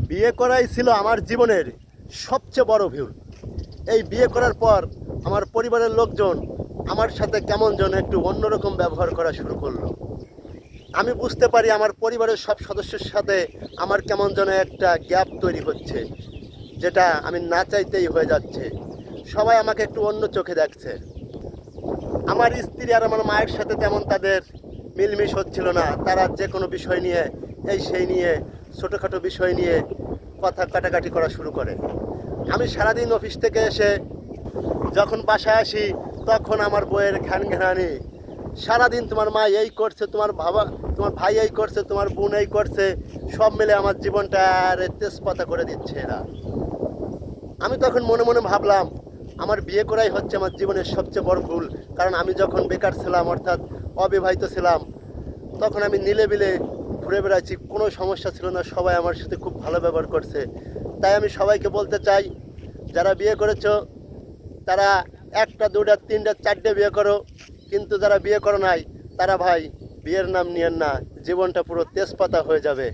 বিয়ে করাই ছিল আমার জীবনের সবচেয়ে বড় ভুল। এই বিয়ে করার পর আমার পরিবারের লোকজন আমার সাথে কেমন যেন একটু অন্যরকম ব্যবহার করা শুরু করলো। আমি বুঝতে পারি আমার পরিবারের সব সদস্যের সাথে আমার কেমন যেন একটা গ্যাপ তৈরি হচ্ছে, যেটা আমি না চাইতেই হয়ে যাচ্ছে। সবাই আমাকে একটু অন্য চোখে দেখছে। আমার স্ত্রী আর আমার মায়ের সাথে তেমন তাদের মিলমিশ হচ্ছিল না। তারা যে কোনো বিষয় নিয়ে এই সেই নিয়ে ছোটোখাটো বিষয় নিয়ে কথা কাটাকাটি করা শুরু করে। আমি সারাদিন অফিস থেকে এসে যখন বাসায় আসি তখন আমার বইয়ের ঘ্যানঘ্যানানি, সারাদিন তোমার মা এই করছে, তোমার ভাই এই করছে, তোমার বোন এই করছে, সব মিলে আমার জীবনটা আর তেজপাতা করে দিচ্ছে এরা। আমি তখন মনে মনে ভাবলাম আমার বিয়ে করাই হচ্ছে আমার জীবনের সবচেয়ে বড় ভুল। কারণ আমি যখন বেকার ছিলাম, অর্থাৎ অবিবাহিত ছিলাম, তখন আমি নিলেবিলে ঘুরে বেড়াচ্ছি, কোনো সমস্যা ছিল না, সবাই আমার সাথে খুব ভালো ব্যবহার করছে। তাই আমি সবাইকে বলতে চাই, যারা বিয়ে করেছো তারা একটা দুটা তিনটা চারটে বিয়ে করো, কিন্তু যারা বিয়ে করো নাই তারা ভাই বিয়ের নাম নিয়েন না, জীবনটা পুরো তেজপাতা হয়ে যাবে।